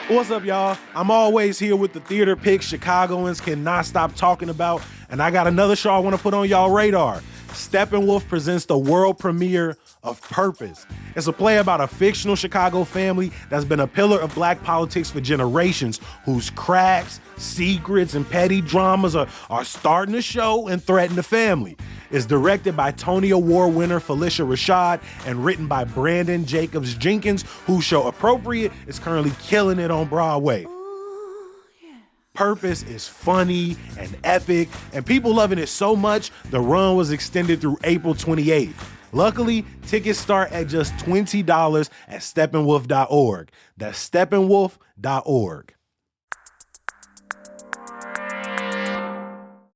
What's up, y'all? I'm always here with the theater picks Chicagoans cannot stop talking about, and I got another show I want to put on y'all radar. Steppenwolf presents the world premiere of Purpose. It's a play about a fictional Chicago family that's been a pillar of black politics for generations, whose cracks, secrets, and petty dramas are starting to show and threaten the family. It's directed by Tony Award winner Phylicia Rashad and written by Brandon Jacobs Jenkins, whose show Appropriate is currently killing it on Broadway. Purpose is funny and epic, and people loving it so much, the run was extended through April 28th. Luckily, tickets start at just $20 at steppenwolf.org. That's steppenwolf.org.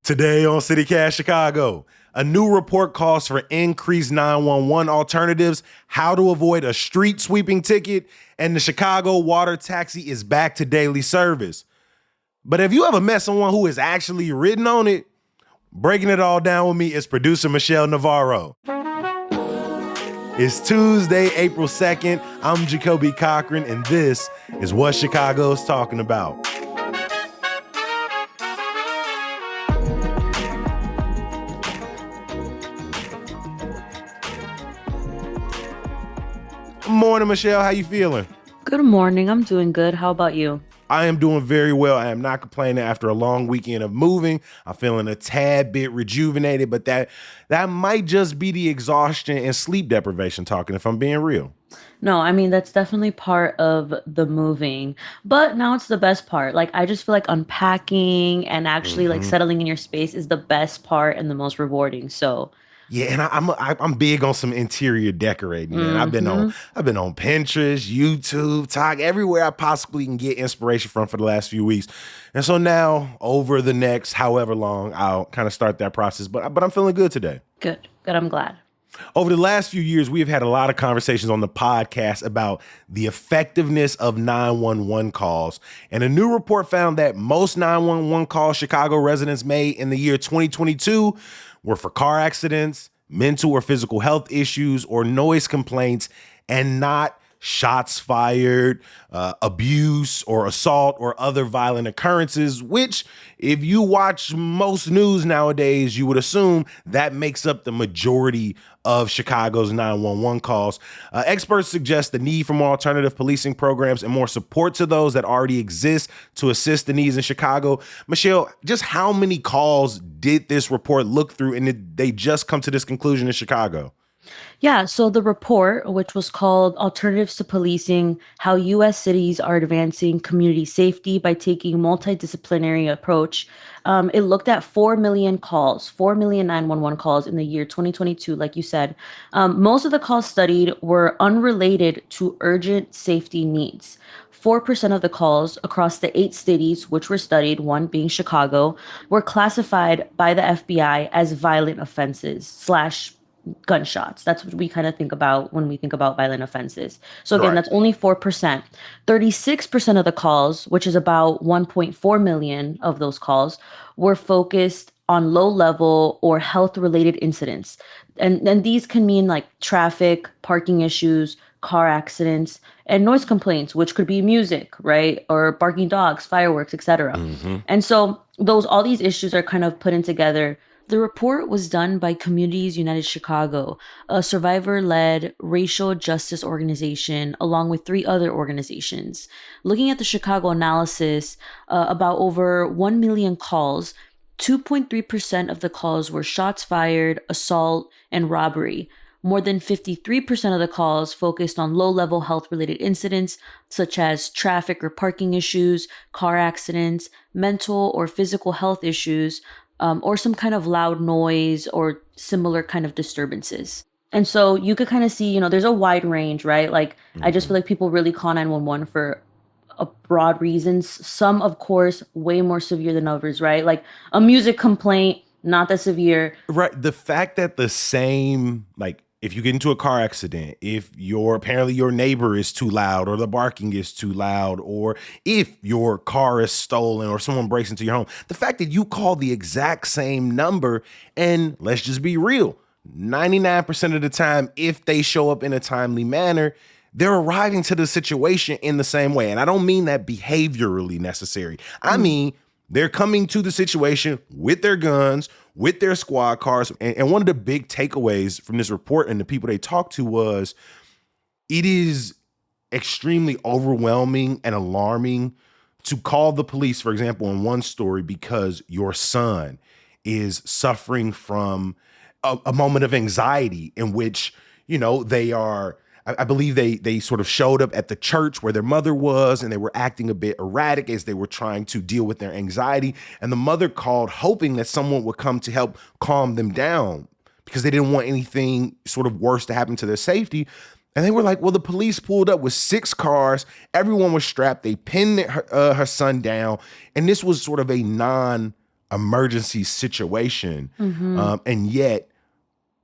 Today on CityCast Chicago, a new report calls for increased 911 alternatives, how to avoid a street sweeping ticket, and the Chicago water taxi is back to daily service. But have you ever met someone who has actually ridden on it? Breaking it all down with me is producer Michelle Navarro. It's Tuesday, April 2nd. I'm Jacoby Cochran, and this is what Chicago's talking about. Morning, Michelle. How you feeling? Good morning. I'm doing good. How about you? I am doing very well. I am not complaining after a long weekend of moving. I'm feeling a tad bit rejuvenated, but that might just be the exhaustion and sleep deprivation talking, if I'm being real. No, I mean, that's definitely part of the moving, but now it's the best part. Like, I just feel like unpacking and actually like settling in your space is the best part and the most rewarding. So, Yeah, and I'm big on some interior decorating, man. I've been on Pinterest, YouTube, Talk, everywhere I possibly can get inspiration from for the last few weeks. And so now, over the next however long, I'll kind of start that process. But I'm feeling good today. good. Good. I'm glad. Over the last few years, we have had a lot of conversations on the podcast about the effectiveness of 911 calls. And a new report found that most 911 calls Chicago residents made in the year 2022 were for car accidents, mental or physical health issues, or noise complaints, and not shots fired, abuse or assault or other violent occurrences, which if you watch most news nowadays, you would assume that makes up the majority of Chicago's 911 calls. Experts suggest the need for more alternative policing programs and more support to those that already exist to assist the needs in Chicago. Michelle, just how many calls did this report look through, and did they just come to this conclusion in Chicago? Yeah, so the report, which was called Alternatives to Policing: How U.S. Cities Are Advancing Community Safety by Taking a Multidisciplinary Approach, it looked at 4 million calls, 4 million 911 calls in the year 2022, like you said. Most of the calls studied were unrelated to urgent safety needs. 4% of the calls across the 8 cities which were studied, one being Chicago, were classified by the FBI as violent offenses slash gunshots. That's what we kind of think about when we think about violent offenses. So again, Right. that's only 4%. 36% of the calls, which is about 1.4 million of those calls, were focused on low level or health related incidents. And these can mean like traffic, parking issues, car accidents, and noise complaints, which could be music, right? Or barking dogs, fireworks, etc. And so all these issues are kind of put in together. The report was done by Communities United Chicago, a survivor-led racial justice organization, along with 3 other organizations. Looking at the Chicago analysis, about over 1 million calls, 2.3% of the calls were shots fired, assault, and robbery. More than 53% of the calls focused on low-level health-related incidents, such as traffic or parking issues, car accidents, mental or physical health issues, or some kind of loud noise or similar kind of disturbances. And so you could kind of see, there's a wide range, right? Like, I just feel like people really call 911 for a broad reasons. Some, of course, way more severe than others, right? Like a music complaint, not that severe. Right. The fact that the same, like, if you get into a car accident, if apparently your neighbor is too loud or the barking is too loud, or if your car is stolen or someone breaks into your home, the fact that you call the exact same number, and let's just be real, 99% of the time, if they show up in a timely manner, they're arriving to the situation in the same way. And I don't mean that behaviorally necessary. I mean, they're coming to the situation with their guns, with their squad cars. And one of the big takeaways from this report and the people they talked to was it is extremely overwhelming and alarming to call the police, for example, in one story, because your son is suffering from a moment of anxiety in which, they are, I believe they sort of showed up at the church where their mother was, and they were acting a bit erratic as they were trying to deal with their anxiety. And the mother called hoping that someone would come to help calm them down because they didn't want anything sort of worse to happen to their safety. And they were like, well, the police pulled up with 6 cars. Everyone was strapped. They pinned her son down. And this was sort of a non-emergency situation. And yet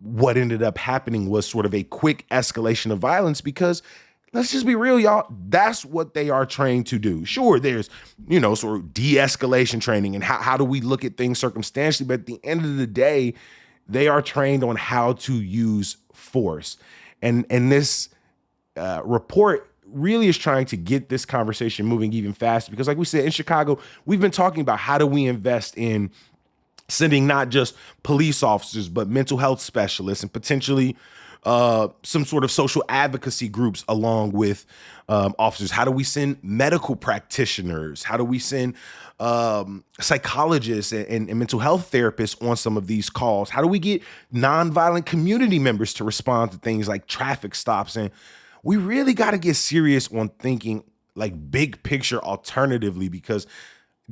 what ended up happening was sort of a quick escalation of violence because let's just be real, y'all. That's what they are trained to do. Sure, there's, sort of de-escalation training and how do we look at things circumstantially. But at the end of the day, they are trained on how to use force. And this report really is trying to get this conversation moving even faster because like we said, in Chicago, we've been talking about how do we invest in sending not just police officers, but mental health specialists and potentially some sort of social advocacy groups along with officers. How do we send medical practitioners? How do we send psychologists and mental health therapists on some of these calls? How do we get nonviolent community members to respond to things like traffic stops? And we really got to get serious on thinking like big picture alternatively because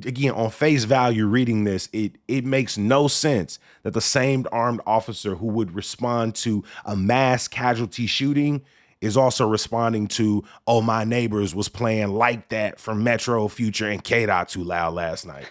again, on face value, reading this, it makes no sense that the same armed officer who would respond to a mass casualty shooting is also responding to, oh, my neighbors was playing Like That from Metro, Future, and K-Dot too loud last night.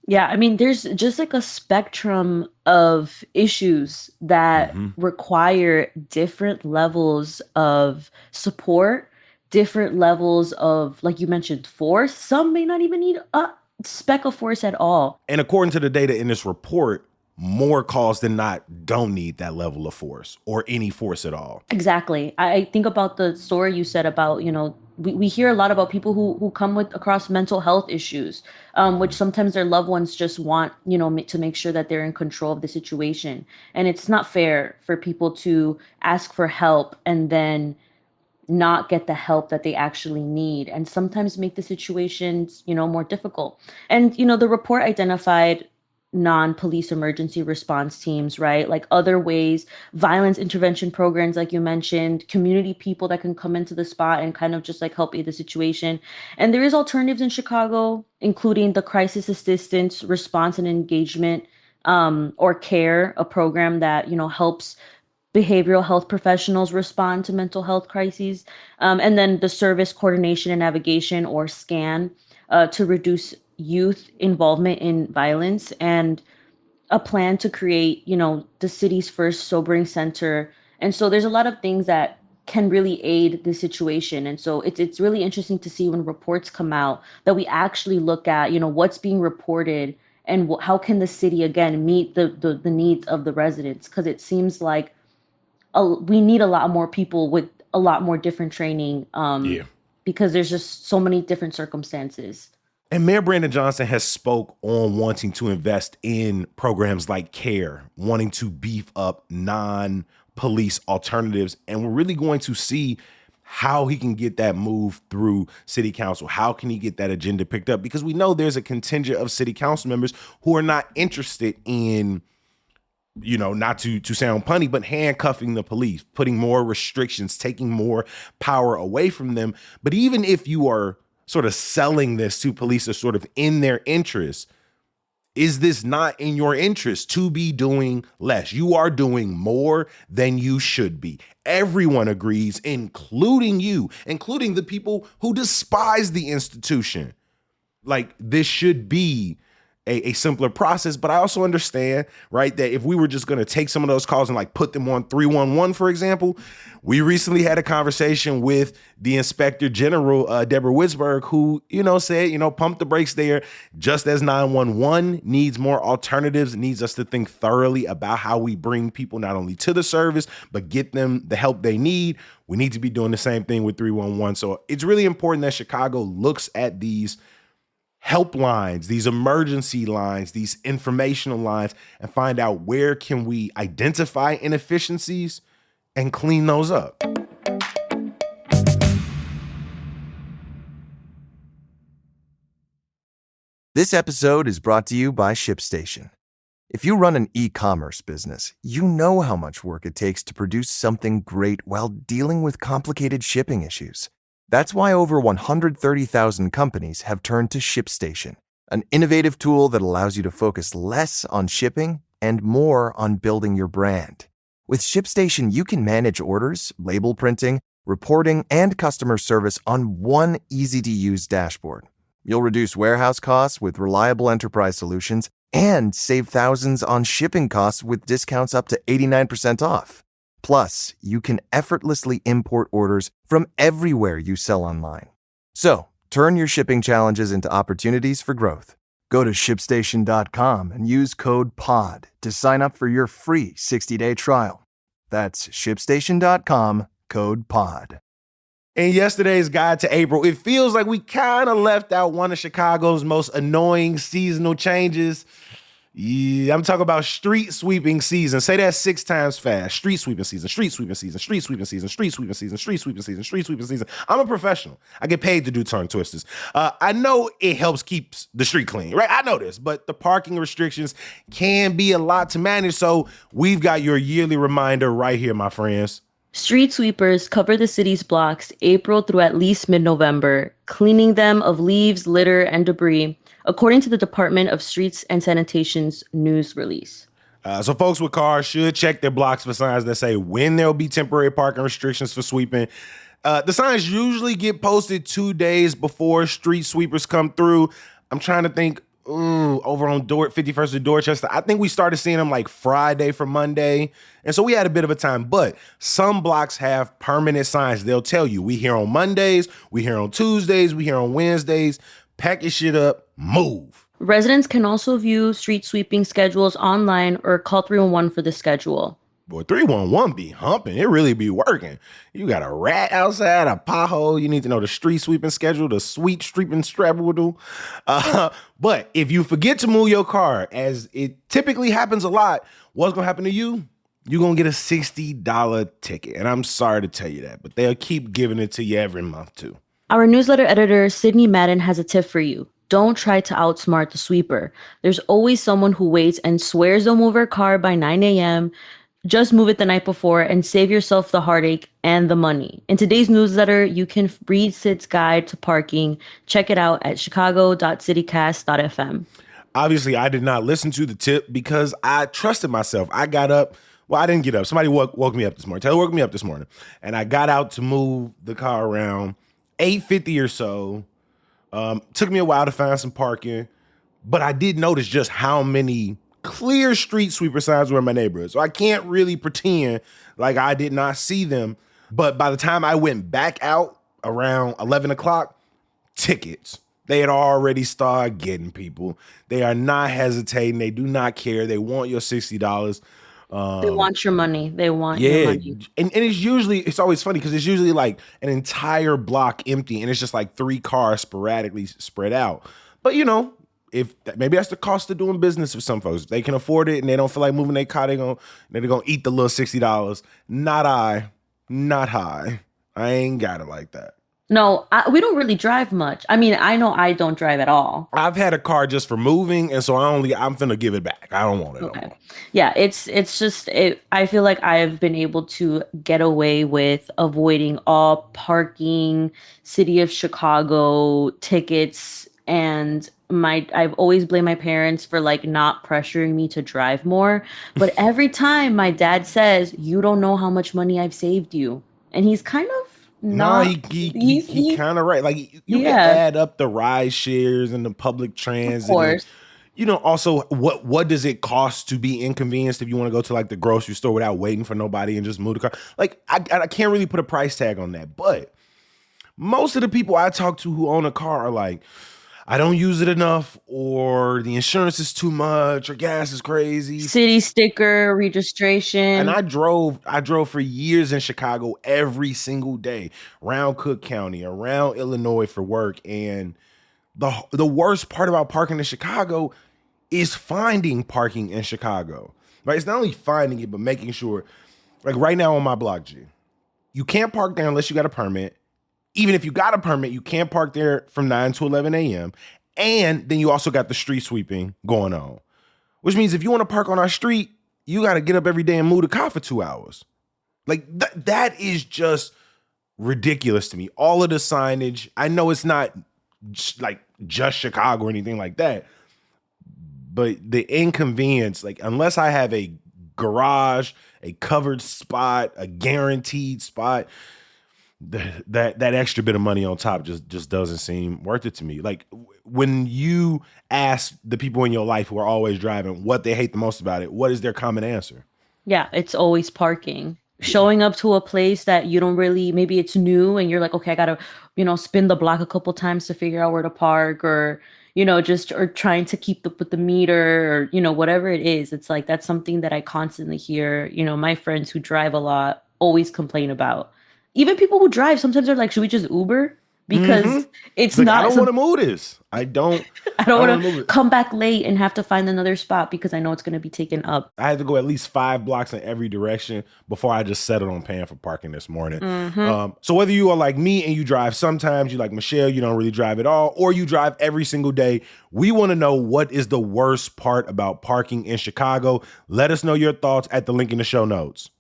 Yeah, I mean, there's just like a spectrum of issues that require different levels of support, different levels of, like you mentioned, force. Some may not even need a speck of force at all. And according to the data in this report, more calls than not don't need that level of force or any force at all. Exactly. I think about the story you said about, we hear a lot about people who come across mental health issues, which sometimes their loved ones just want, to make sure that they're in control of the situation. And it's not fair for people to ask for help and then not get the help that they actually need and sometimes make the situations, more difficult. And, the report identified non-police emergency response teams, right? Like other ways, violence intervention programs, like you mentioned, community people that can come into the spot and kind of just like help aid the situation. And there is alternatives in Chicago, including the crisis assistance response and engagement, or CARE, a program that, helps behavioral health professionals respond to mental health crises. And then the service coordination and navigation, or SCAN, to reduce youth involvement in violence, and a plan to create, the city's first sobering center. And so there's a lot of things that can really aid the situation. And so it's really interesting to see when reports come out that we actually look at, what's being reported and how can the city again meet the needs of the residents, because it seems like we need a lot more people with a lot more different training, because there's just so many different circumstances. And Mayor Brandon Johnson has spoke on wanting to invest in programs like CARE, wanting to beef up non-police alternatives. And we're really going to see how he can get that move through city council. How can he get that agenda picked up? Because we know there's a contingent of city council members who are not interested in, not to sound punny, but handcuffing the police, putting more restrictions, taking more power away from them. But even if you are sort of selling this to police as sort of in their interest, is this not in your interest to be doing less? You are doing more than you should be. Everyone agrees, including you, including the people who despise the institution. Like, this should be a simpler process. But I also understand, right, that if we were just going to take some of those calls and like put them on 311, for example, we recently had a conversation with the Inspector General, Deborah Witzberg, who, said, pump the brakes there. Just as 911 needs more alternatives, needs us to think thoroughly about how we bring people not only to the service, but get them the help they need. We need to be doing the same thing with 311. So it's really important that Chicago looks at these helplines, these emergency lines, these informational lines, and find out where can we identify inefficiencies and clean those up. This episode is brought to you by ShipStation. If you run an e-commerce business, you know how much work it takes to produce something great while dealing with complicated shipping issues. That's why over 130,000 companies have turned to ShipStation, an innovative tool that allows you to focus less on shipping and more on building your brand. With ShipStation, you can manage orders, label printing, reporting, and customer service on one easy-to-use dashboard. You'll reduce warehouse costs with reliable enterprise solutions and save thousands on shipping costs with discounts up to 89% off. Plus, you can effortlessly import orders from everywhere you sell online. So, turn your shipping challenges into opportunities for growth. Go to ShipStation.com and use code POD to sign up for your free 60-day trial. That's ShipStation.com, code POD. In yesterday's Guide to April, it feels like we kind of left out one of Chicago's most annoying seasonal changes. Yeah, I'm talking about street sweeping season. Say that 6 times fast. Street sweeping season, street sweeping season, street sweeping season, street sweeping season, street sweeping season, street sweeping season. I'm a professional. I get paid to do tongue twisters. I know it helps keep the street clean, right? I know this, but the parking restrictions can be a lot to manage. So we've got your yearly reminder right here, my friends. Street sweepers cover the city's blocks April through at least mid-November, cleaning them of leaves, litter, and debris, according to the Department of Streets and Sanitation's news release. So folks with cars should check their blocks for signs that say when there'll be temporary parking restrictions for sweeping. The signs usually get posted 2 days before street sweepers come through. I'm trying to think, over on 51st of Dorchester, I think we started seeing them like Friday for Monday. And so we had a bit of a time, but some blocks have permanent signs. They'll tell you, we here on Mondays, we here on Tuesdays, we here on Wednesdays. Pack your shit up, move. Residents can also view street sweeping schedules online or call 311 for the schedule. Boy, 311 be humping. It really be working. You got a rat outside, a pothole. You need to know the street sweeping schedule, the sweet sweeping straddle. But if you forget to move your car, as it typically happens a lot, what's going to happen to you? You're going to get a $60 ticket. And I'm sorry to tell you that, but they'll keep giving it to you every month too. Our newsletter editor, Sydney Madden, has a tip for you. Don't try to outsmart the sweeper. There's always someone who waits and swears they'll move her car by 9 a.m. Just move it the night before and save yourself the heartache and the money. In today's newsletter, you can read Sid's guide to parking. Check it out at chicago.citycast.fm. Obviously, I did not listen to the tip because I trusted myself. I got up. Well, I didn't get up. Somebody woke me up this morning. Taylor woke me up this morning. And I got out to move the car around 8:50 or so. Took me a while to find some parking. But I did notice just how many clear street sweeper signs were in my neighborhood. So I can't really pretend like I did not see them. But by the time I went back out around 11 o'clock, tickets. They had already started getting people. They are not hesitating. They do not care. They want your $60. They want your money. They want your money. And it's always funny because it's usually like an entire block empty and it's just like 3 cars sporadically spread out. But maybe that's the cost of doing business for some folks. If they can afford it and they don't feel like moving their car, they're gonna eat the little $60. Not I. I ain't got it like that. No, we don't really drive much. I mean, I know I don't drive at all. I've had a car just for moving, and so I'm finna give it back. I don't want it no more. Yeah, it's just I feel like I've been able to get away with avoiding all parking, City of Chicago tickets, and I've always blamed my parents for like not pressuring me to drive more. But every time my dad says, "You don't know how much money I've saved you," and he's kind of. He kind of right. Like you can add up the ride shares and the public transit. Also what does it cost to be inconvenienced if you want to go to like the grocery store without waiting for nobody and just move the car? Like I can't really put a price tag on that, but most of the people I talk to who own a car are like, I don't use it enough, or the insurance is too much, or gas is crazy. City sticker, And registration. I drove for years in Chicago every single day, around Cook County, around Illinois for work. And the worst part about parking in Chicago is finding parking in Chicago. Right? It's not only finding it, but making sure, like right now on my block, G, you can't park there unless you got a permit. Even if you got a permit, you can't park there from 9 to 11 a.m. And then you also got the street sweeping going on, which means if you want to park on our street, you got to get up every day and move the car for 2 hours. Like that is just ridiculous to me. All of the signage, I know it's not just Chicago or anything like that, but the inconvenience, like unless I have a garage, a covered spot, a guaranteed spot, that extra bit of money on top just doesn't seem worth it to me. Like when you ask the people in your life who are always driving what they hate the most about it, what is their common answer? Yeah, it's always parking. Showing up to a place that you don't really, maybe it's new and you're like, okay, I gotta, spin the block a couple times to figure out where to park, or, or trying to keep up with the meter, or, whatever it is. It's like, that's something that I constantly hear, my friends who drive a lot always complain about. Even people who drive sometimes are like, should we just Uber? Because it's Like, not I don't want to move this. I don't want wanna to come back late and have to find another spot because I know it's going to be taken up. I had to go at least 5 blocks in every direction before I just settled on paying for parking this morning. So whether you are like me and you drive sometimes, you like Michelle, you don't really drive at all, or you drive every single day, we want to know what is the worst part about parking in Chicago. Let us know your thoughts at the link in the show notes.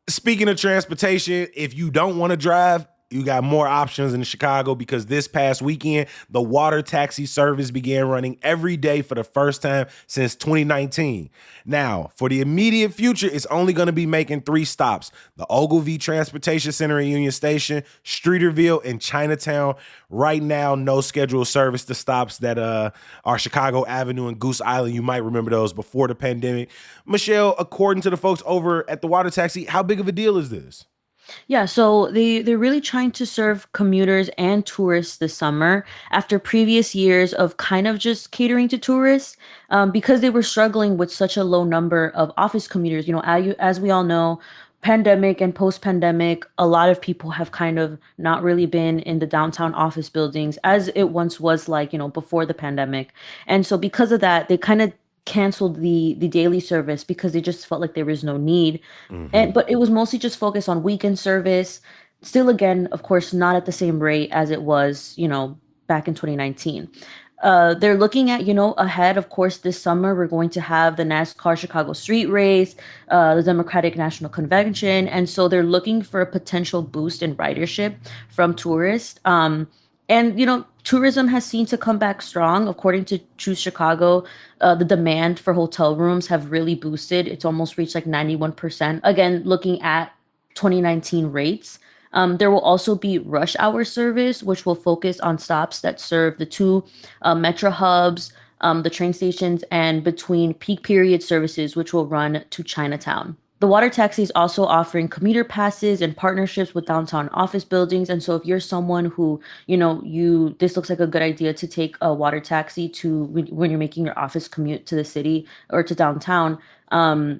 Speaking of transportation, if you don't want to drive, you got more options in Chicago, because this past weekend, the water taxi service began running every day for the first time since 2019. Now, for the immediate future, it's only going to be making 3 stops: the Ogilvy Transportation Center in Union Station, Streeterville, and Chinatown. Right now, no scheduled service to stops that are Chicago Avenue and Goose Island. You might remember those before the pandemic. Michelle, according to the folks over at the water taxi, how big of a deal is this? Yeah, so they're really trying to serve commuters and tourists this summer after previous years of kind of just catering to tourists, because they were struggling with such a low number of office commuters. As we all know, pandemic and post-pandemic, a lot of people have kind of not really been in the downtown office buildings as it once was, like, before the pandemic. And so because of that, they kind of canceled the daily service because they just felt like there was no need. But it was mostly just focused on weekend service. Still, again, of course, not at the same rate as it was, back in 2019. They're looking at, ahead. Of course, this summer we're going to have the NASCAR Chicago Street Race, the Democratic National Convention, and so they're looking for a potential boost in ridership from tourists. And tourism has seen to come back strong. According to Choose Chicago, the demand for hotel rooms have really boosted. It's almost reached like 91%. Again, looking at 2019 rates. There will also be rush hour service, which will focus on stops that serve the 2 metro hubs, the train stations, and between peak period services, which will run to Chinatown. The water taxi is also offering commuter passes and partnerships with downtown office buildings. And so if you're someone who, this looks like a good idea to take a water taxi to when you're making your office commute to the city or to downtown,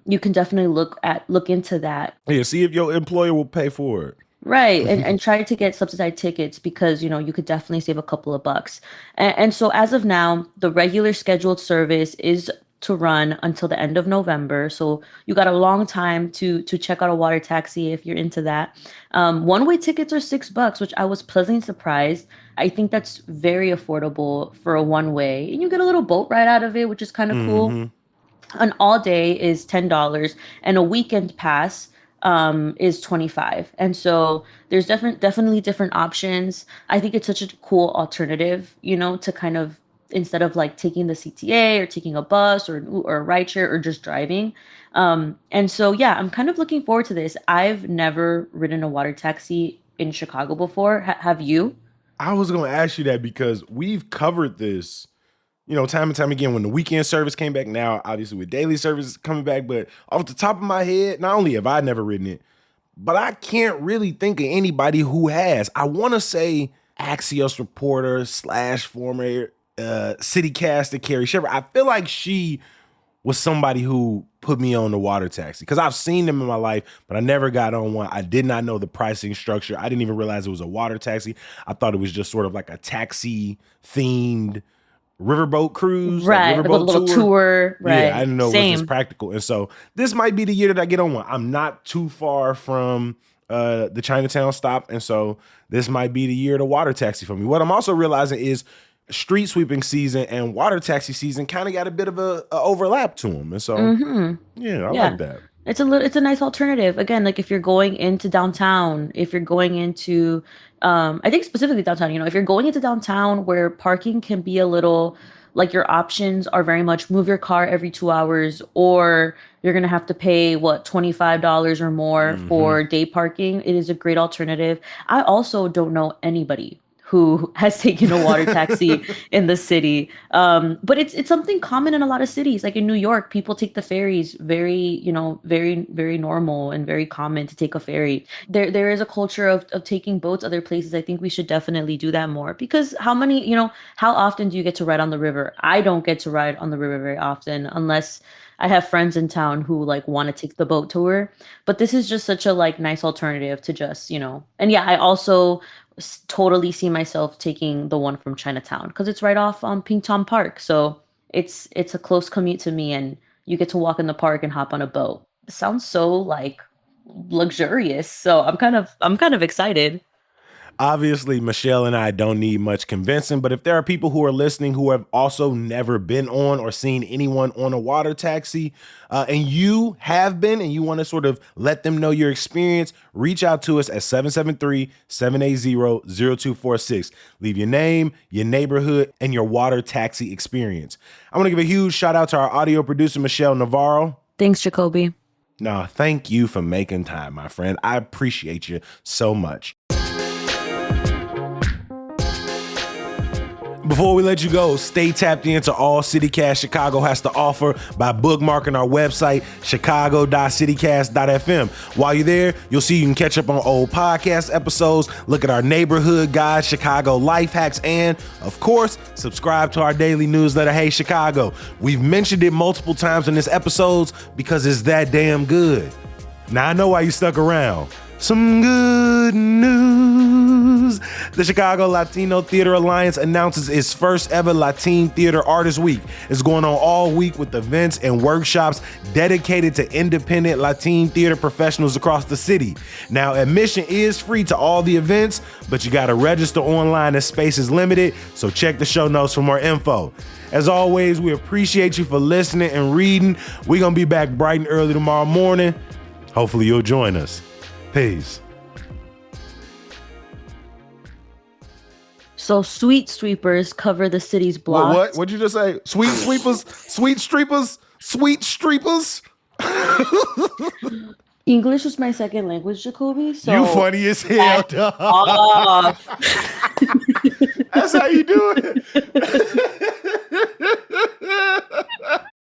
you can definitely look into that. Yeah, see if your employer will pay for it. Right. And try to get subsidized tickets because, you could definitely save a couple of bucks. And so as of now, the regular scheduled service is to run until the end of November. So you got a long time to check out a water taxi if you're into that. One-way tickets are $6, which I was pleasantly surprised. I think that's very affordable for a one-way. And you get a little boat ride out of it, which is kind of cool. An all-day is $10, and a weekend pass is 25. And so there's definitely different options. I think it's such a cool alternative, to kind of, instead of like taking the CTA or taking a bus or a rideshare or just driving. And so, yeah, I'm kind of looking forward to this. I've never ridden a water taxi in Chicago before. Have you? I was going to ask you that because we've covered this time and time again when the weekend service came back. Now, obviously, with daily service coming back, but off the top of my head, not only have I never ridden it, but I can't really think of anybody who has. I want to say Axios reporter / former CityCaster Carrie Shepard. I feel like she was somebody who put me on the water taxi because I've seen them in my life, but I never got on one. I did not know the pricing structure. I didn't even realize it was a water taxi. I thought it was just sort of like a taxi themed riverboat cruise, Right, like like a little tour. Right. Yeah, I didn't know it was Same. this practical. And so this might be the year that I get on one. I'm not too far from the Chinatown stop. And so this might be the year of the water taxi for me. What I'm also realizing is street sweeping season and water taxi season kind of got a bit of a overlap to them. And so, yeah, I like that. It's a nice alternative. Again, like if you're going into downtown, if you're going into I think specifically downtown, if you're going into downtown where parking can be a little like your options are very much move your car every 2 hours, or you're gonna have to pay $25 or more for day parking. It is a great alternative. I also don't know anybody who has taken a water taxi in the city. But it's something common in a lot of cities. Like in New York, people take the ferries very, very, very normal and very common to take a ferry. There is a culture of taking boats other places. I think we should definitely do that more because how often do you get to ride on the river? I don't get to ride on the river very often unless I have friends in town who like want to take the boat tour. But this is just such a like nice alternative to just, and yeah, I also totally see myself taking the one from Chinatown because it's right off Pingtom Park. So it's a close commute to me, and you get to walk in the park and hop on a boat. It sounds so like luxurious. So I'm kind of excited. Obviously, Michelle and I don't need much convincing, but if there are people who are listening who have also never been on or seen anyone on a water taxi, and you have been and you want to sort of let them know your experience, reach out to us at 773-780-0246. Leave your name, your neighborhood, and your water taxi experience. I want to give a huge shout out to our audio producer, Michelle Navarro. Thanks, Jacoby. No, thank you for making time, my friend. I appreciate you so much. Before we let you go, stay tapped into all CityCast Chicago has to offer by bookmarking our website, chicago.citycast.fm. While you're there, you'll see you can catch up on old podcast episodes, look at our neighborhood guides, Chicago life hacks, and, of course, subscribe to our daily newsletter, Hey Chicago. We've mentioned it multiple times in this episodes because it's that damn good. Now, I know why you stuck around. Some good news. The Chicago Latino Theater Alliance announces its first ever Latine Theater Artist Week. It's going on all week with events and workshops dedicated to independent Latine theater professionals across the city. Now, admission is free to all the events, but you got to register online as space is limited, so check the show notes for more info. As always, we appreciate you for listening and reading. We're going to be back bright and early tomorrow morning. Hopefully you'll join us. Peace. So sweet sweepers cover the city's blocks. What? What'd you just say? Sweet sweepers? Sweet streepers? Sweet streepers? English was my second language, Jacoby. So you funny as hell, dog.